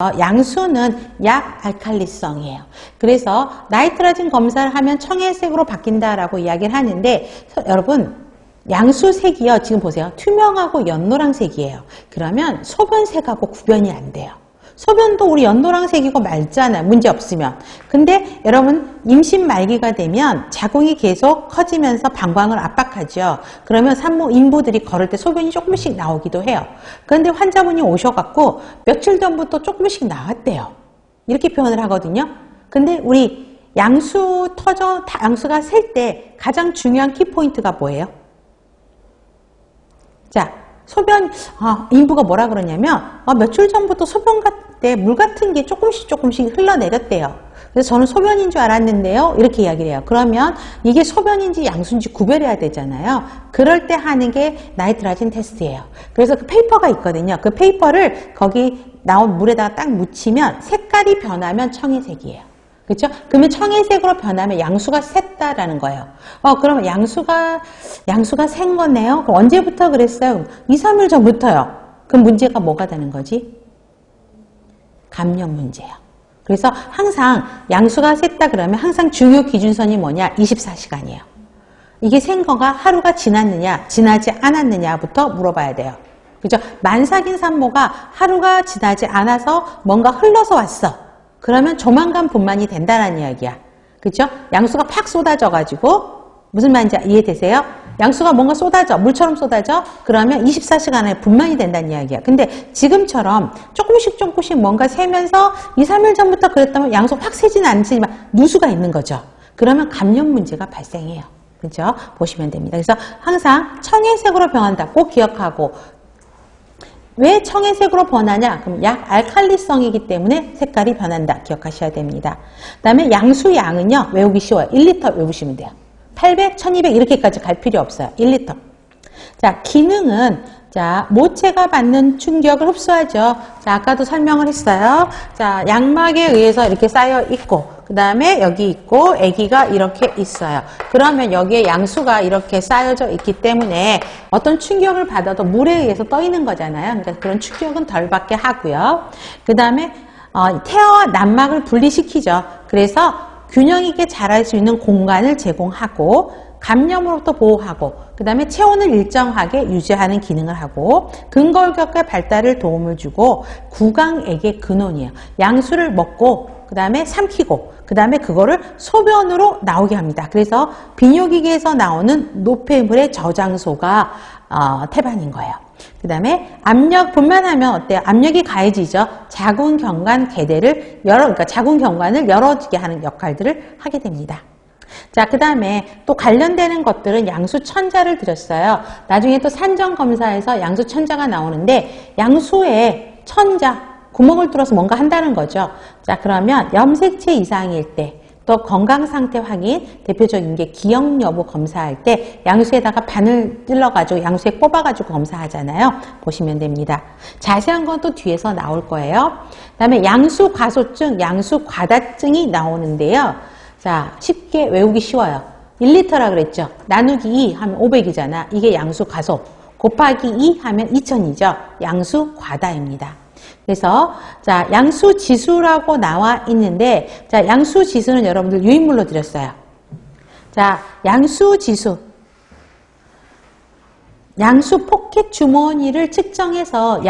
양수는 약알칼리성이에요. 그래서 나이트라진 검사를 하면 청해색으로 바뀐다라고 이야기를 하는데 여러분 양수색이요. 지금 보세요. 투명하고 연노랑색이에요. 그러면 소변색하고 구별이 안 돼요. 소변도 우리 연노랑색이고 맑잖아요. 문제 없으면. 근데 여러분 임신 말기가 되면 자궁이 계속 커지면서 방광을 압박하죠. 그러면 인부들이 걸을 때 소변이 조금씩 나오기도 해요. 그런데 환자분이 오셔갖고 며칠 전부터 조금씩 나왔대요. 이렇게 표현을 하거든요. 근데 우리 양수가 셀 때 가장 중요한 키포인트가 뭐예요? 자, 인부가 뭐라 그러냐면 며칠 전부터 소변 때 물 같은 게 조금씩 흘러내렸대요. 그래서 저는 소변인 줄 알았는데요. 이렇게 이야기를 해요. 그러면 이게 소변인지 양수인지 구별해야 되잖아요. 그럴 때 하는 게 나이트라진 테스트예요. 그래서 그 페이퍼가 있거든요. 그 페이퍼를 거기 나온 물에다가 딱 묻히면 색깔이 변하면 청해색이에요. 그렇죠? 그러면 청해색으로 변하면 양수가 샜다라는 거예요. 그러면 양수가 센 거네요. 그럼 언제부터 그랬어요? 2, 3일 전부터요. 그럼 문제가 뭐가 되는 거지? 감염 문제예요. 그래서 항상 양수가 셌다 그러면 항상 중요 기준선이 뭐냐? 24시간이에요. 이게 센 거가 하루가 지났느냐, 지나지 않았느냐부터 물어봐야 돼요. 그죠? 만삭인 산모가 하루가 지나지 않아서 뭔가 흘러서 왔어. 그러면 조만간 분만이 된다는 이야기야. 그죠? 양수가 팍 쏟아져가지고 무슨 말인지 이해되세요? 양수가 뭔가 쏟아져, 물처럼 쏟아져? 그러면 24시간 안에 분만이 된다는 이야기야. 근데 지금처럼 조금씩 뭔가 세면서 2, 3일 전부터 그랬다면 양수 확 세지는 않지만 누수가 있는 거죠. 그러면 감염 문제가 발생해요. 그죠? 보시면 됩니다. 그래서 항상 청해색으로 변한다. 꼭 기억하고. 왜 청해색으로 변하냐? 그럼 약알칼리성이기 때문에 색깔이 변한다. 기억하셔야 됩니다. 그 다음에 양수양은요. 외우기 쉬워요. 1리터 외우시면 돼요. 800, 1200 이렇게까지 갈 필요 없어요. 1리터. 자, 기능은 모체가 받는 충격을 흡수하죠. 자, 아까도 설명을 했어요. 자, 양막에 의해서 이렇게 쌓여 있고 그 다음에 여기 있고 아기가 이렇게 있어요. 그러면 여기에 양수가 이렇게 쌓여져 있기 때문에 어떤 충격을 받아도 물에 의해서 떠 있는 거잖아요. 그러니까 그런 충격은 덜 받게 하고요. 그 다음에 태아와 난막을 분리시키죠. 그래서 균형 있게 자랄 수 있는 공간을 제공하고 감염으로부터 보호하고 그 다음에 체온을 일정하게 유지하는 기능을 하고 근골격의 발달을 도움을 주고 구강액의 근원이에요. 양수를 먹고 그 다음에 삼키고 그 다음에 그거를 소변으로 나오게 합니다. 그래서 비뇨기계에서 나오는 노폐물의 저장소가 태반인 거예요. 그 다음에 압력 분만하면 어때요? 압력이 가해지죠. 자궁경관 계대를 그러니까 자궁경관을 열어주게 하는 역할들을 하게 됩니다. 자, 그 다음에 또 관련되는 것들은 양수천자를 드렸어요. 나중에 또 산정검사에서 양수천자가 나오는데 양수에 천자, 구멍을 뚫어서 뭔가 한다는 거죠. 자, 그러면 염색체 이상일 때 또 건강상태 확인, 대표적인 게 기억 여부 검사할 때 양수에다가 바늘 찔러가지고 양수에 뽑아가지고 검사하잖아요. 보시면 됩니다. 자세한 건 또 뒤에서 나올 거예요. 그 다음에 양수과소증, 양수과다증이 나오는데요. 자, 쉽게 외우기 쉬워요. 1리터라 그랬죠. 나누기 2 하면 500이잖아. 이게 양수과소. 곱하기 2 하면 2000이죠. 양수과다입니다. 그래서 자, 양수지수라고 나와 있는데 자, 양수지수는 여러분들 유인물로 드렸어요. 자, 양수지수. 양수 포켓 주머니를 측정해서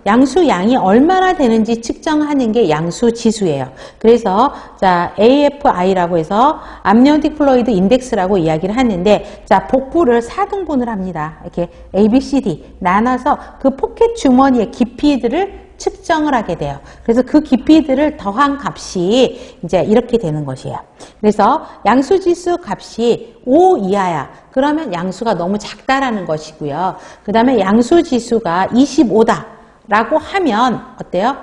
양수양이 얼마나 되는지 측정하는 게 양수지수예요. 그래서 자, AFI라고 해서 암니오틱 플루이드 인덱스라고 이야기를 하는데 자, 복부를 4등분을 합니다. 이렇게 A, B, C, D 나눠서 그 포켓 주머니의 깊이들을 측정을 하게 돼요. 그래서 그 깊이들을 더한 값이 이제 이렇게 되는 것이에요. 그래서 양수지수 값이 5 이하야. 그러면 양수가 너무 작다라는 것이고요. 그 다음에 양수지수가 25다라고 하면 어때요?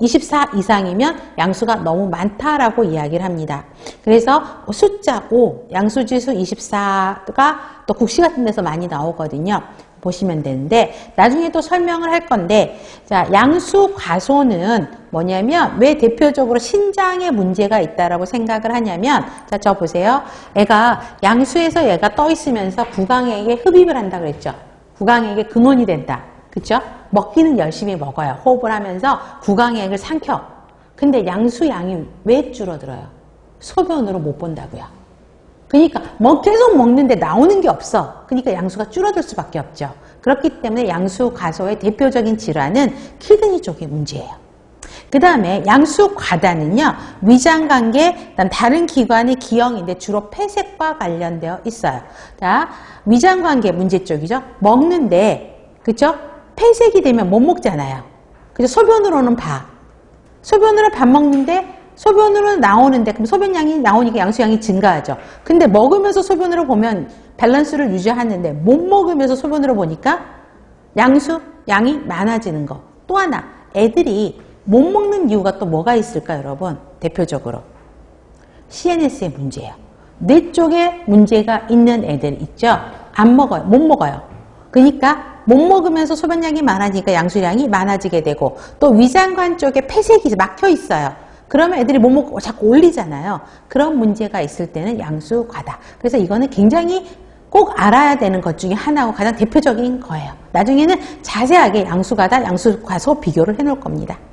24 이상이면 양수가 너무 많다라고 이야기를 합니다. 그래서 숫자 5, 양수지수 24가 또 국시 같은 데서 많이 나오거든요. 보시면 되는데 나중에 또 설명을 할 건데 자, 양수과소는 뭐냐면 왜 대표적으로 신장에 문제가 있다라고 생각을 하냐면 자, 저 보세요. 양수에서 얘가 떠 있으면서 구강액에 흡입을 한다 그랬죠. 구강액에 근원이 된다. 그렇죠? 먹기는 열심히 먹어요. 호흡을 하면서 구강액을 삼켜. 근데 양수양이 왜 줄어들어요? 소변으로 못 본다고요. 그러니까 계속 먹는데 나오는 게 없어. 그러니까 양수가 줄어들 수밖에 없죠. 그렇기 때문에 양수 과소의 대표적인 질환은 키드니 쪽의 문제예요. 그 다음에 양수 과다는요, 위장관계, 다른 기관의 기형인데 주로 폐색과 관련되어 있어요. 자, 위장관계 문제 쪽이죠. 먹는데, 그죠? 폐색이 되면 못 먹잖아요. 그죠? 소변으로는 소변으로 밥 먹는데, 소변으로 나오는데, 그럼 소변량이 나오니까 양수량이 증가하죠. 근데 먹으면서 소변으로 보면 밸런스를 유지하는데, 못 먹으면서 소변으로 보니까 양수량이 많아지는 거. 또 하나, 애들이 못 먹는 이유가 또 뭐가 있을까요, 여러분? 대표적으로 CNS의 문제예요. 뇌 쪽에 문제가 있는 애들 있죠? 안 먹어요. 못 먹어요. 그러니까 못 먹으면서 소변량이 많아지니까 양수량이 많아지게 되고, 또 위장관 쪽에 폐색이 막혀 있어요. 그러면 애들이 못 먹고 자꾸 올리잖아요. 그런 문제가 있을 때는 양수 과다. 그래서 이거는 굉장히 꼭 알아야 되는 것 중에 하나고 가장 대표적인 거예요. 나중에는 자세하게 양수 과다, 양수 과소 비교를 해놓을 겁니다.